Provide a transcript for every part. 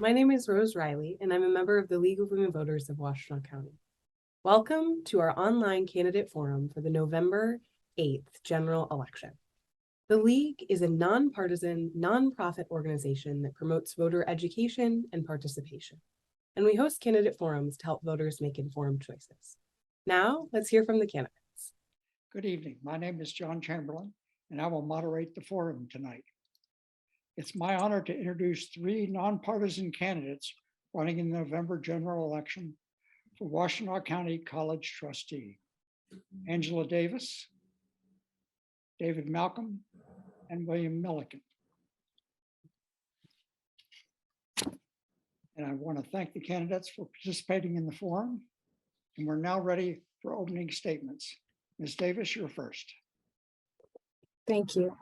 My name is Rose Riley, and I'm a member of the League of Women Voters of Washtenaw County. Welcome to our online candidate forum for the November 8th general election. The League is a nonpartisan, nonprofit organization that promotes voter education and participation, and we host candidate forums to help voters make informed choices. Now, let's hear from the candidates. Good evening. My name is John Chamberlain, and I will moderate the forum tonight. It's my honor to introduce three nonpartisan candidates running in the November general election for Washtenaw County College trustee: Angela Davis, David Malcolm, and William Milliken. And I want to thank the candidates for participating in the forum. And we're now ready for opening statements. Ms. Davis, you're first. Thank you.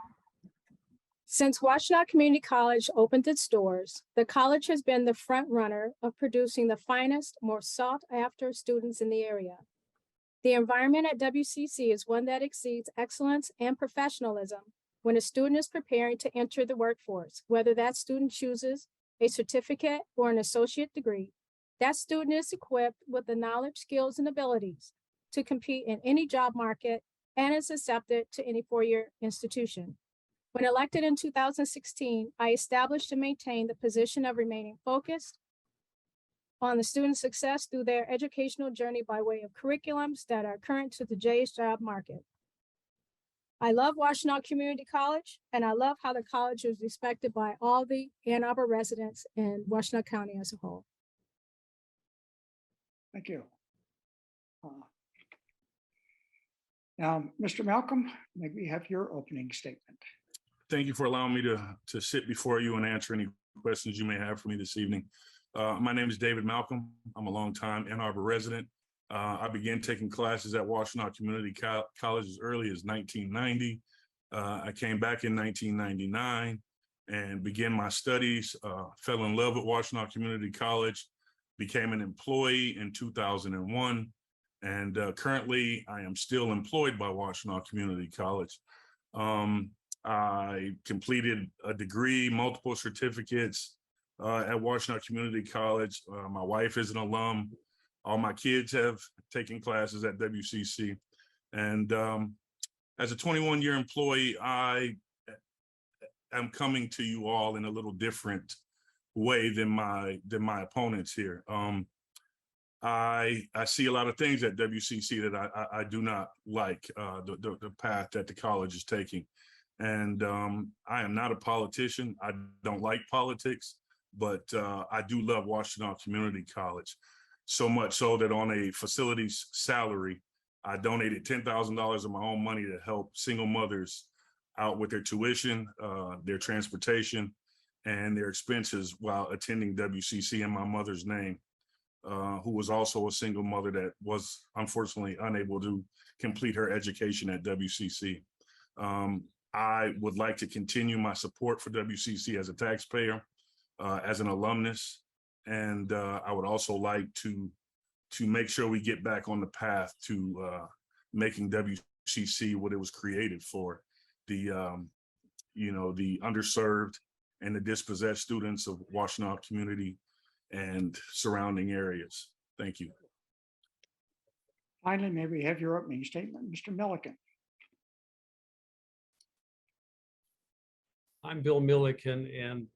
Since Washtenaw Community College opened its doors, the college has been the front runner of producing the finest, more sought after students in the area. The environment at WCC is one that exceeds excellence and professionalism when a student is preparing to enter the workforce, whether that student chooses a certificate or an associate degree. That student is equipped with the knowledge, skills, and abilities to compete in any job market and is accepted to any four-year institution. When elected in 2016, I established and maintained the position of remaining focused on the student's success through their educational journey by way of curriculums that are current to today's job market. I love Washtenaw Community College, and I love how the college is respected by all the Ann Arbor residents in Washtenaw County as a whole. Thank you. Now, Mr. Malcolm, maybe you have your opening statement. Thank you for allowing me to sit before you and answer any questions you may have for me this evening. My name is David Malcolm. I'm a longtime Ann Arbor resident. I began taking classes at Washtenaw Community College as early as 1990. I came back in 1999 and began my studies, fell in love with Washtenaw Community College, became an employee in 2001, and currently I am still employed by Washtenaw Community College. I completed a degree, multiple certificates at Washtenaw Community College. My wife is an alum. All my kids have taken classes at WCC. And as a 21-year employee, I am coming to you all in a little different way than my opponents here. I see a lot of things at WCC that I do not like, the path that the college is taking. And I am not a politician. I don't like politics, but I do love Washtenaw Community College. So much so that on a facilities salary, I donated $10,000 of my own money to help single mothers out with their tuition, their transportation, and their expenses while attending WCC in my mother's name, who was also a single mother that was unfortunately unable to complete her education at WCC. I would like to continue my support for WCC as a taxpayer, as an alumnus, and I would also like to make sure we get back on the path to making WCC what it was created for, the the underserved and the dispossessed students of Washtenaw community and surrounding areas. Thank you. Finally, may we have your opening statement, Mr. Milliken? I'm Bill Milliken, and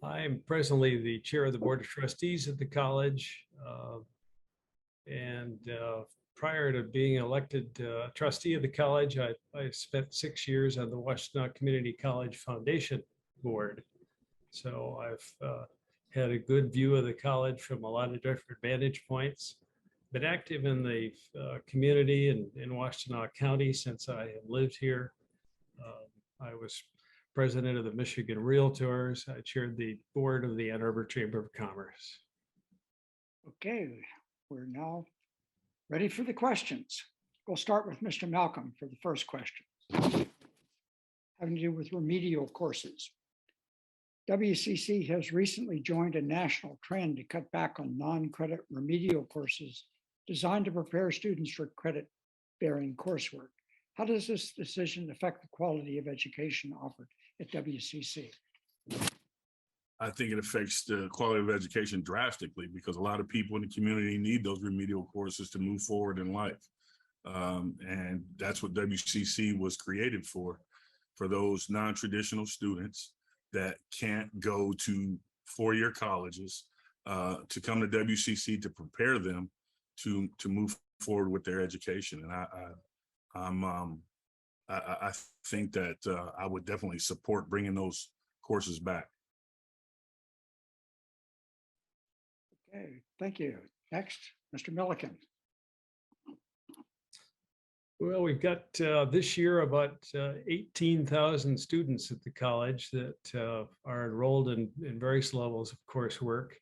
I am presently the chair of the Board of Trustees at the college. Prior to being elected trustee of the college, I spent 6 years on the Washtenaw Community College Foundation Board. So I've had a good view of the college from a lot of different vantage points. Been active in the community and in Washtenaw County since I have lived here. I was president of the Michigan Realtors. I chaired the board of the Ann Arbor Chamber of Commerce. Okay, we're now ready for the questions. We'll start with Mr. Malcolm for the first question, having to do with remedial courses. WCC has recently joined a national trend to cut back on non-credit remedial courses designed to prepare students for credit-bearing coursework. How does this decision affect the quality of education offered at WCC? I think it affects the quality of education drastically because a lot of people in the community need those remedial courses to move forward in life. And that's what WCC was created for those non-traditional students that can't go to four-year colleges, to come to WCC to prepare them to move forward with their education. And I think that I would definitely support bringing those courses back. Okay, thank you. Next, Mr. Milliken. Well, we've got this year about 18,000 students at the college that are enrolled in various levels of coursework.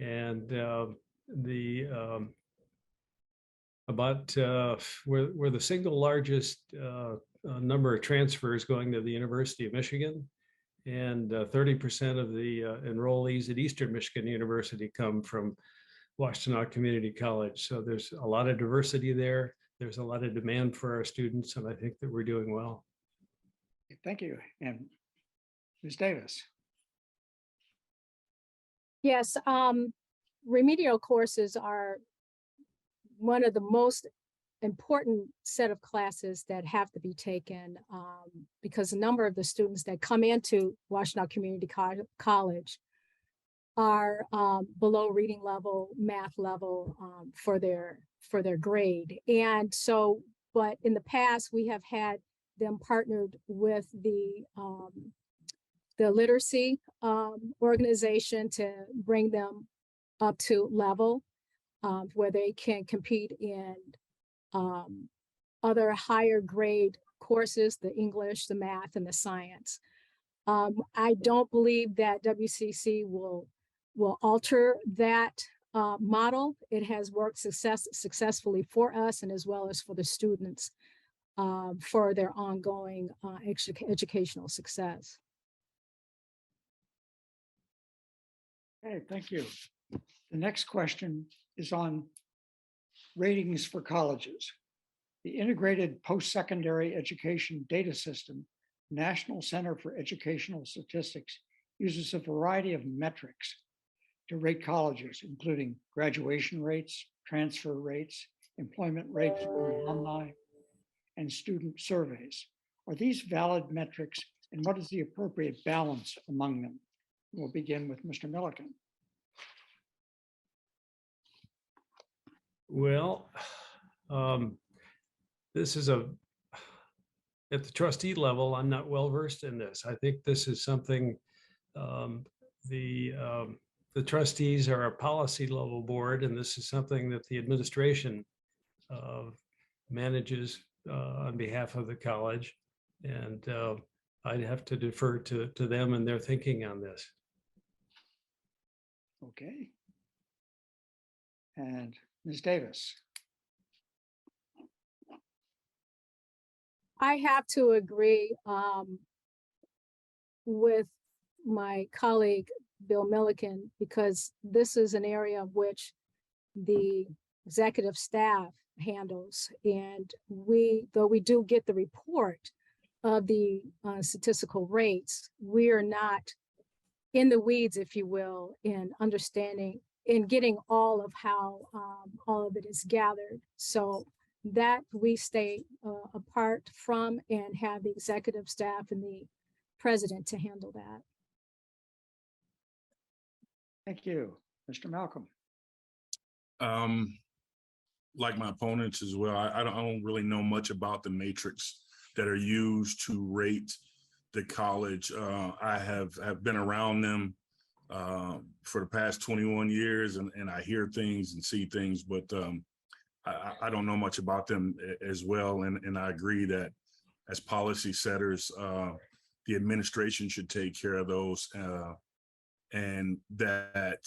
And we're the single largest number of transfers going to the University of Michigan. And 30% of the enrollees at Eastern Michigan University come from Washtenaw Community College. So there's a lot of diversity there. There's a lot of demand for our students, and I think that we're doing well. Thank you. And Ms. Davis. Yes, remedial courses are one of the most important set of classes that have to be taken because a number of the students that come into Washtenaw Community College are below reading level, math level for their grade. And so, but in the past, we have had them partnered with the literacy organization to bring them up to level where they can compete in other higher grade courses, the English, the math, and the science. I don't believe that WCC will alter that model. It has worked successfully for us and as well as for the students for their ongoing educational success. Okay, thank you. The next question is on ratings for colleges. The Integrated Post-Secondary Education Data System, National Center for Educational Statistics, uses a variety of metrics to rate colleges, including graduation rates, transfer rates, employment rates for alumni, and student surveys. Are these valid metrics, and what is the appropriate balance among them? We'll begin with Mr. Milliken. Well, this is at the trustee level, I'm not well versed in this. I think this is something the trustees are a policy level board, and this is something that the administration manages on behalf of the college. And I'd have to defer to them and their thinking on this. Okay. And Ms. Davis. I have to agree with my colleague, Bill Milliken, because this is an area of which the executive staff handles. And though we do get the report of the statistical rates, we are not in the weeds, if you will, in understanding, in getting all of how all of it is gathered. So that we stay apart from and have the executive staff and the president to handle that. Thank you. Mr. Malcolm. Like my opponents as well, I don't really know much about the matrix that are used to rate the college. I have been around them for the past 21 years, and I hear things and see things, but I don't know much about them as well. And I agree that as policy setters, the administration should take care of those, and that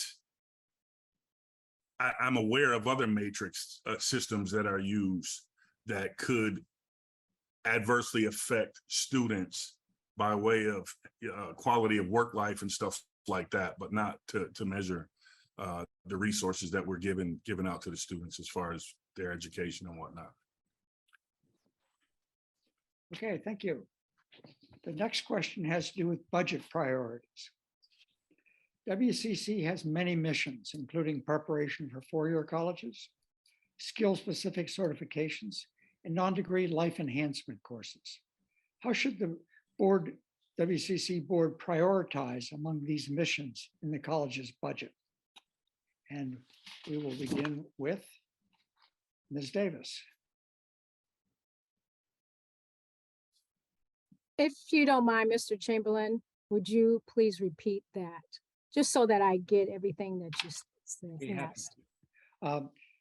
I'm aware of other matrix systems that are used that could adversely affect students by way of quality of work life and stuff like that, but not to measure the resources that we're given out to the students as far as their education and whatnot. Okay, thank you. The next question has to do with budget priorities. WCC has many missions, including preparation for four-year colleges, skill-specific certifications, and non-degree life enhancement courses. How should the WCC board prioritize among these missions in the college's budget? And we will begin with Ms. Davis. If you don't mind, Mr. Chamberlain, would you please repeat that? Just so that I get everything that you Be happy asked.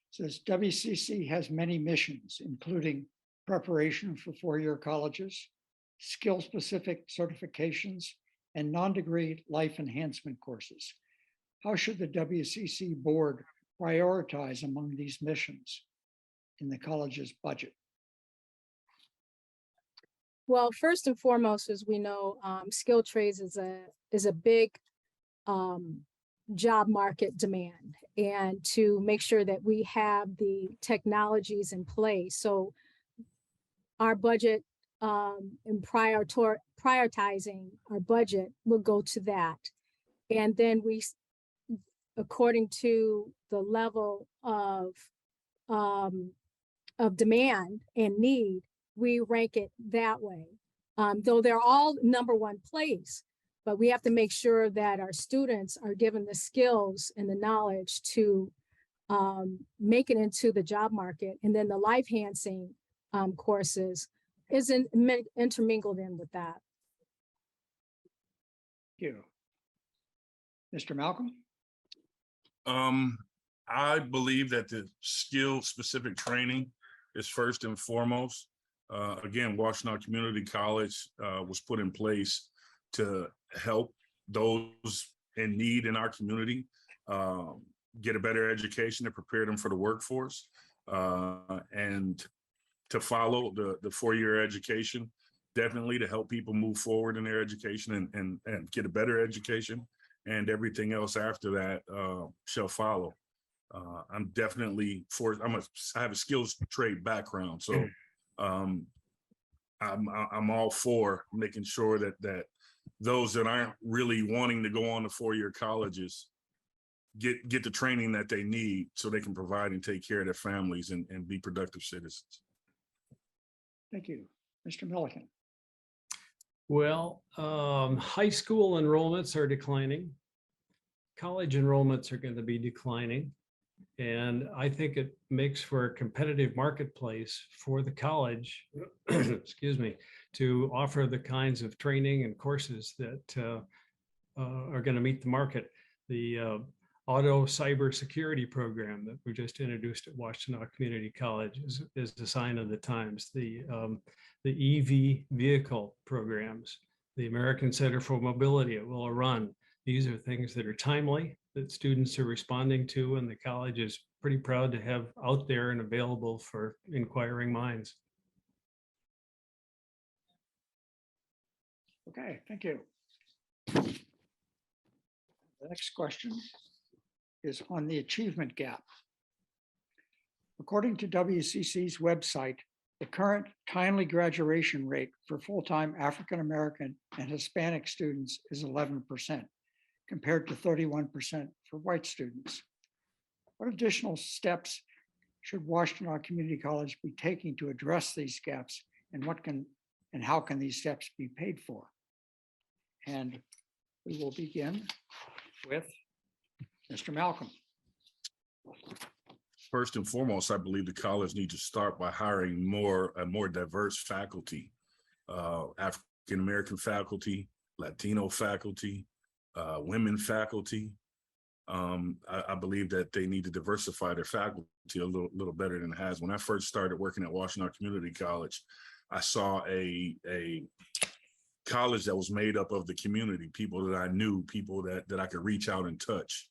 Says WCC has many missions, including preparation for four-year colleges, skill-specific certifications, and non-degree life enhancement courses. How should the WCC board prioritize among these missions in the college's budget? Well, first and foremost, as we know, skilled trades is a big job market demand, and to make sure that we have the technologies in place. So our budget and prioritizing our budget will go to that. And then we, according to the level of demand and need, we rank it that way. Though they're all number one place, but we have to make sure that our students are given the skills and the knowledge to make it into the job market. And then the life enhancing courses isn't intermingled in with that. Thank you. Mr. Malcolm? I believe that the skill-specific training is first and foremost. Again, Washtenaw Community College was put in place to help those in need in our community get a better education to prepare them for the workforce, and to follow the four-year education, definitely to help people move forward in their education and get a better education, and everything else after that shall follow. I'm definitely I have a skills trade background, so I'm all for making sure that those that aren't really wanting to go on to four-year colleges get the training that they need so they can provide and take care of their families and be productive citizens. Thank you. Mr. Milliken? Well, high school enrollments are declining. College enrollments are going to be declining. And I think it makes for a competitive marketplace for the college, excuse me, to offer the kinds of training and courses that are going to meet the market. The auto cybersecurity program that we just introduced at Washtenaw Community College is a sign of the times. The EV vehicle programs, the American Center for Mobility at Willow Run. These are things that are timely, that students are responding to, and the college is pretty proud to have out there and available for inquiring minds. Okay, thank you. The next question is on the achievement gap. According to WCC's website, the current timely graduation rate for full-time African American and Hispanic students is 11%, compared to 31% for white students. What additional steps should Washtenaw Community College be taking to address these gaps, and how can these steps be paid for? And we will begin with Mr. Malcolm. First and foremost, I believe the college needs to start by hiring a more diverse faculty, African American faculty, Latino faculty, women faculty. I believe that they need to diversify their faculty a little better than it has. When I first started working at Washtenaw Community College, I saw a college that was made up of the community, people that I knew, people that I could reach out and touch.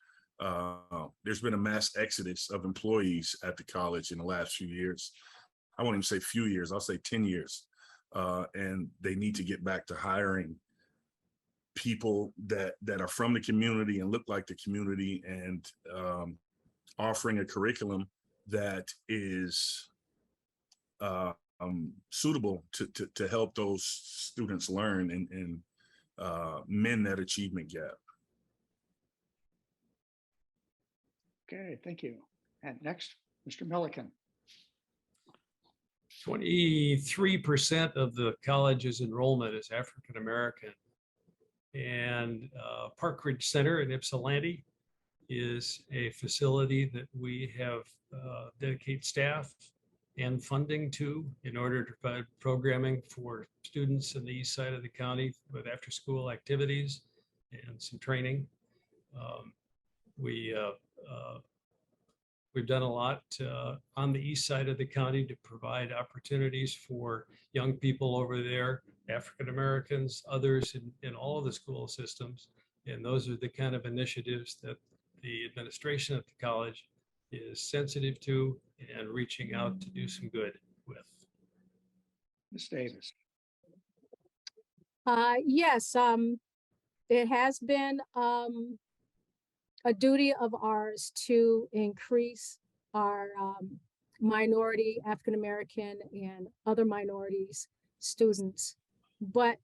There's been a mass exodus of employees at the college in the last few years. I won't even say few years, I'll say 10 years. And they need to get back to hiring people that are from the community and look like the community, and offering a curriculum that is suitable to help those students learn and mend that achievement gap. Okay, thank you. And next, Mr. Milliken. 23% of the college's enrollment is African American. And Park Ridge Center in Ypsilanti is a facility that we have dedicate staff and funding to in order to provide programming for students in the east side of the county with after-school activities and some training. We've done a lot on the east side of the county to provide opportunities for young people over there, African Americans, others in all of the school systems. And those are the kind of initiatives that the administration at the college is sensitive to and reaching out to do some good with. Ms. Davis. Yes, it has been a duty of ours to increase our minority, African American, and other minorities students, but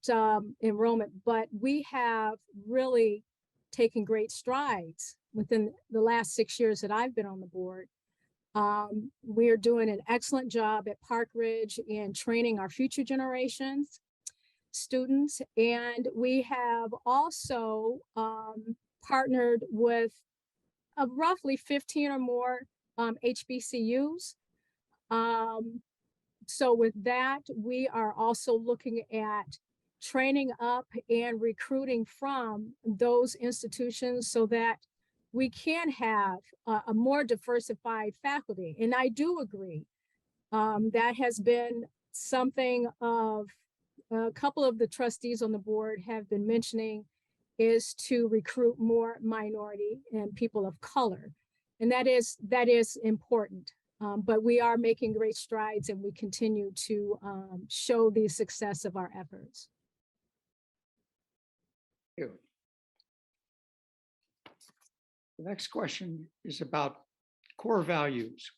enrollment. But we have really taken great strides within the last 6 years that I've been on the board. We're doing an excellent job at Park Ridge in training our future generations students, and we have also partnered with roughly 15 or more HBCUs. So with that, we are also looking at training up and recruiting from those institutions so that we can have a more diversified faculty. And I do agree that has been something of a couple of the trustees on the board have been mentioning, is to recruit more minority and people of color. And that is important. But we are making great strides, and we continue to show the success of our efforts. Thank you. The next question is about core values.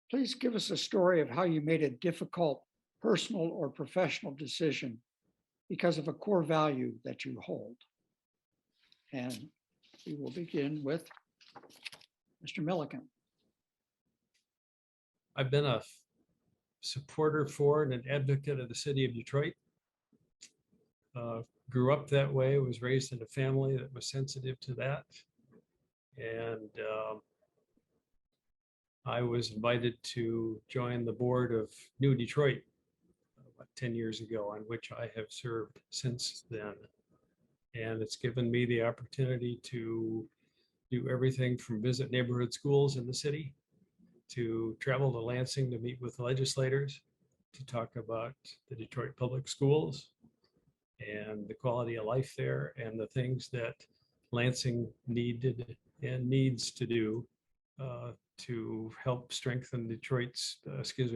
Please give us a story of how you made a difficult personal or professional decision because of a core value that you hold. And we will begin with Mr. Milliken. I've been a supporter for and an advocate of the city of Detroit. Grew up that way, was raised in a family that was sensitive to that. And I was invited to join the board of New Detroit about 10 years ago, on which I have served since then. And it's given me the opportunity to do everything from visit neighborhood schools in the city, to travel to Lansing to meet with legislators, to talk about the Detroit public schools and the quality of life there and the things that Lansing needed and needs to do to help strengthen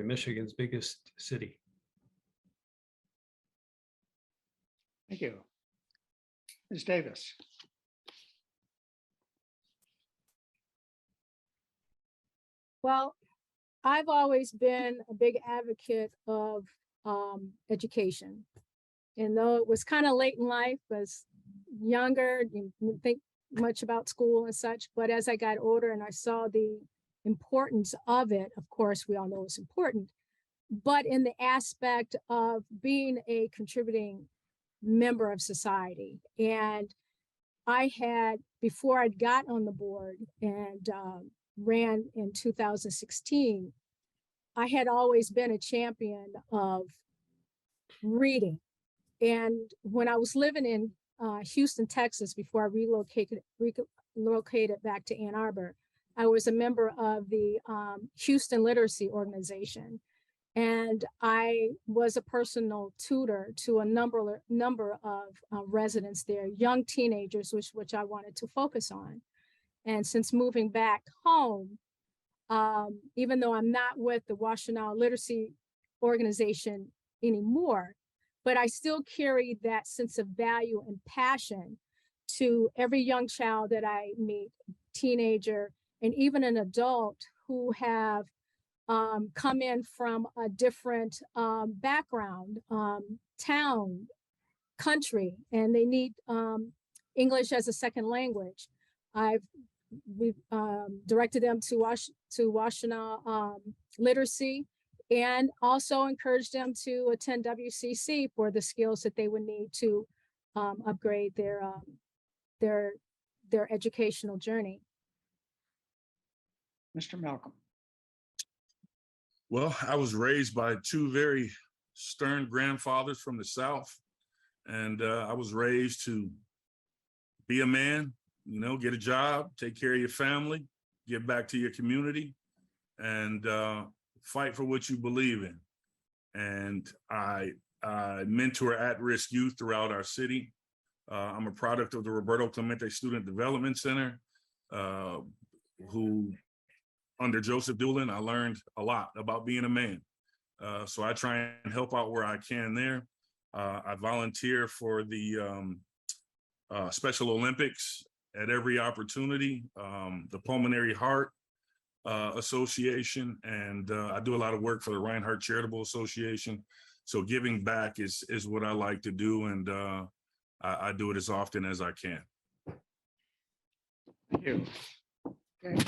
Michigan's biggest city. Thank you. Ms. Davis. Well, I've always been a big advocate of education. And though it was kind of late in life, was younger, didn't think much about school and such, but as I got older and I saw the importance of it, of course, we all know it's important, but in the aspect of being a contributing member of society. And I had, before I got on the board and ran in 2016, I had always been a champion of reading. And when I was living in Houston, Texas, before I relocated back to Ann Arbor, I was a member of the Houston Literacy Organization. And I was a personal tutor to a number of residents there, young teenagers, which I wanted to focus on. And since moving back home, even though I'm not with the Washtenaw Literacy Organization anymore, but I still carry that sense of value and passion to every young child that I meet, teenager, and even an adult who have come in from a different background, town, country, and they need English as a second language. I've we've directed them to Washtenaw literacy, and also encouraged them to attend WCC for the skills that they would need to upgrade their educational journey. Mr. Malcolm. Well, I was raised by two very stern grandfathers from the South, and I was raised to be a man, you know, get a job, take care of your family, give back to your community, and fight for what you believe in. And I mentor at-risk youth throughout our city. I'm a product of the Roberto Clemente Student Development Center, who under Joseph Doolin, I learned a lot about being a man. So I try and help out where I can there. I volunteer for the Special Olympics at every opportunity, the Pulmonary Heart Association, and I do a lot of work for the Reinhardt Charitable Association. So giving back is what I like to do, and I do it as often as I can. Thank you. Okay,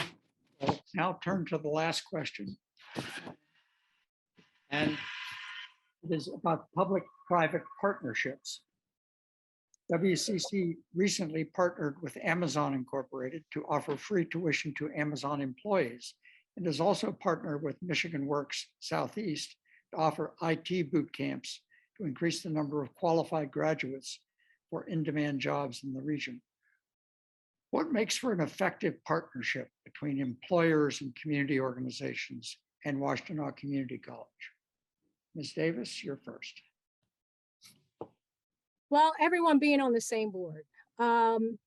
we'll now turn to the last question. And it is about public-private partnerships. WCC recently partnered with Amazon Incorporated to offer free tuition to Amazon employees, and has also partnered with Michigan Works Southeast to offer IT boot camps to increase the number of qualified graduates for in-demand jobs in the region. What makes for an effective partnership between employers and community organizations and Washtenaw Community College? Ms. Davis, you're first. Well, everyone being on the same board, the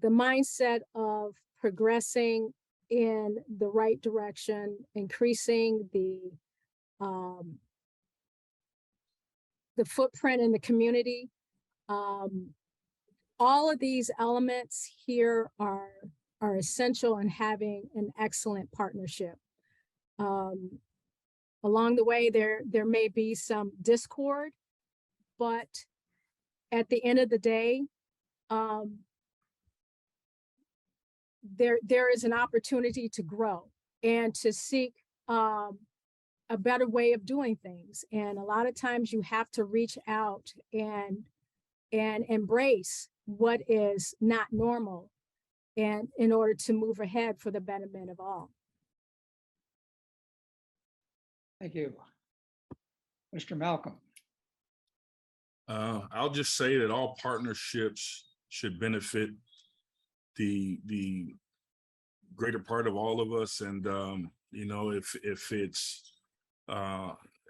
mindset of progressing in the right direction, increasing the footprint in the community. All of these elements here are essential in having an excellent partnership. Along the way, there may be some discord, but at the end of the day, there is an opportunity to grow and to seek a better way of doing things. And a lot of times you have to reach out and embrace what is not normal, and in order to move ahead for the betterment of all. Thank you. Mr. Malcolm. I'll just say that all partnerships should benefit the greater part of all of us. And, you know, if it's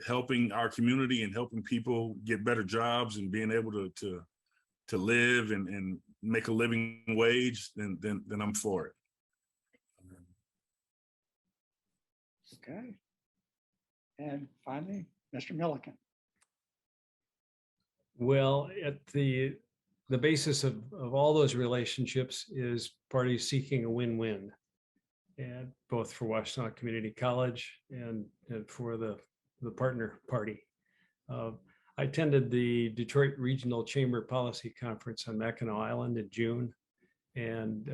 helping our community and helping people get better jobs and being able to live and make a living wage, then I'm for it. Okay. And finally, Mr. Milliken. Well, at the basis of all those relationships is parties seeking a win-win, and both for Washtenaw Community College and for the partner party. I attended the Detroit Regional Chamber Policy Conference on Mackinac Island in June, and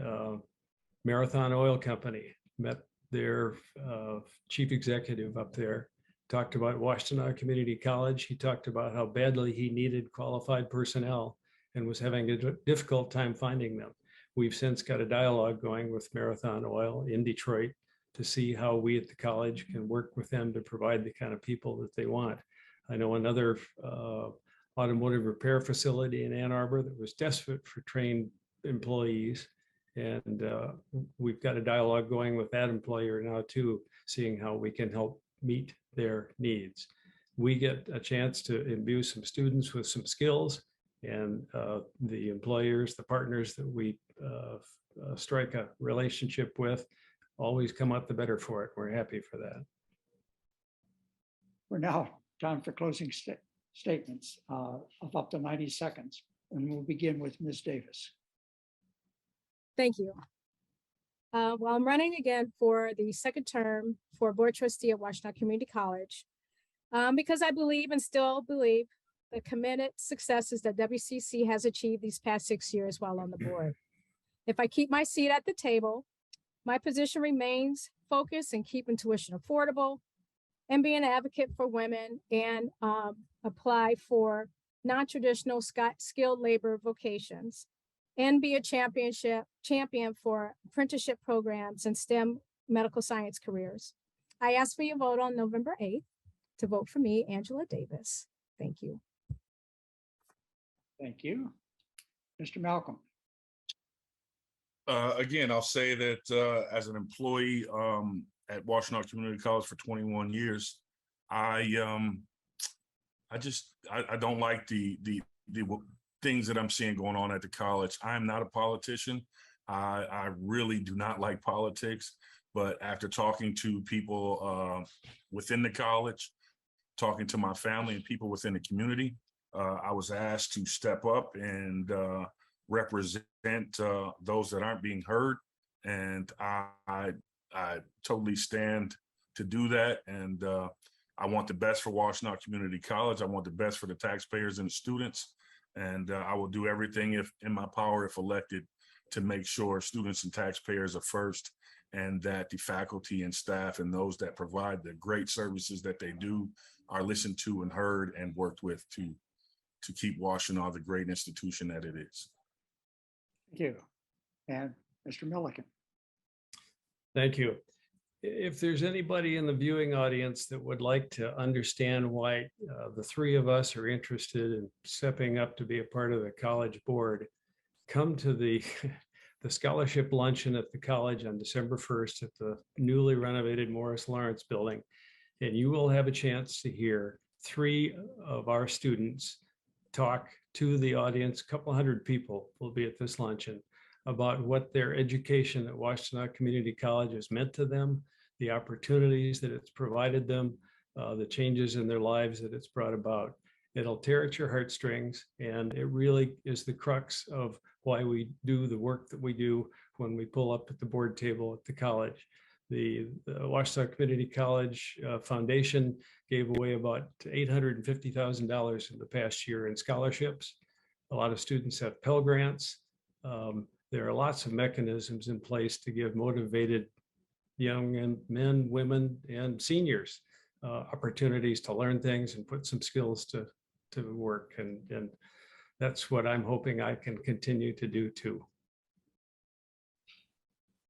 Marathon Oil Company met their chief executive up there, talked about Washtenaw Community College. He talked about how badly he needed qualified personnel and was having a difficult time finding them. We've since got a dialogue going with Marathon Oil in Detroit to see how we at the college can work with them to provide the kind of people that they want. I know another automotive repair facility in Ann Arbor that was desperate for trained employees. And we've got a dialogue going with that employer now too, seeing how we can help meet their needs. We get a chance to imbue some students with some skills, and the employers, the partners that we strike a relationship with always come out the better for it. We're happy for that. We're now time for closing statements of up to 90 seconds. And we'll begin with Ms. Davis. Thank you. Well, I'm running again for the second term for board trustee at Washtenaw Community College because I believe and still believe the committed successes that WCC has achieved these past 6 years while on the board. If I keep my seat at the table, my position remains focused in keeping tuition affordable and be an advocate for women and apply for non-traditional skilled labor vocations and be a champion for apprenticeship programs and STEM medical science careers. I ask for your vote on November 8th to vote for me, Angela Davis. Thank you. Thank you. Mr. Malcolm. Again, I'll say that as an employee at Washtenaw Community College for 21 years, I don't like the things that I'm seeing going on at the college. I am not a politician. I really do not like politics, but after talking to people within the college, talking to my family and people within the community, I was asked to step up and represent those that aren't being heard. And I totally stand to do that. And I want the best for Washtenaw Community College. I want the best for the taxpayers and the students. And I will do everything in my power, if elected, to make sure students and taxpayers are first, and that the faculty and staff and those that provide the great services that they do are listened to and heard and worked with to keep Washtenaw the great institution that it is. Thank you. And Mr. Milliken. Thank you. If there's anybody in the viewing audience that would like to understand why the three of us are interested in stepping up to be a part of the college board, come to the scholarship luncheon at the college on December 1st at the newly renovated Morris Lawrence building, and you will have a chance to hear three of our students talk to the audience. A couple hundred people will be at this luncheon about what their education at Washtenaw Community College has meant to them, the opportunities that it's provided them, the changes in their lives that it's brought about. It'll tear at your heartstrings, and it really is the crux of why we do the work that we do when we pull up at the board table at the college. The Washtenaw Community College Foundation gave away about $850,000 in the past year in scholarships. A lot of students have Pell Grants. There are lots of mechanisms in place to give motivated young men, women, and seniors opportunities to learn things and put some skills to work. And that's what I'm hoping I can continue to do too.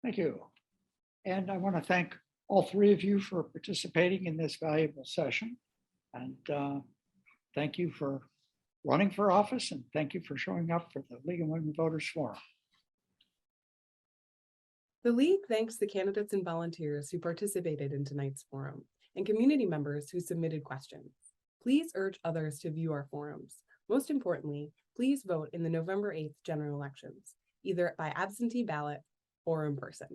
Thank you. And I want to thank all three of you for participating in this valuable session. And thank you for running for office, and thank you for showing up for the League of Women Voters Forum. The League thanks the candidates and volunteers who participated in tonight's forum and community members who submitted questions. Please urge others to view our forums. Most importantly, please vote in the November 8th general elections, either by absentee ballot or in person.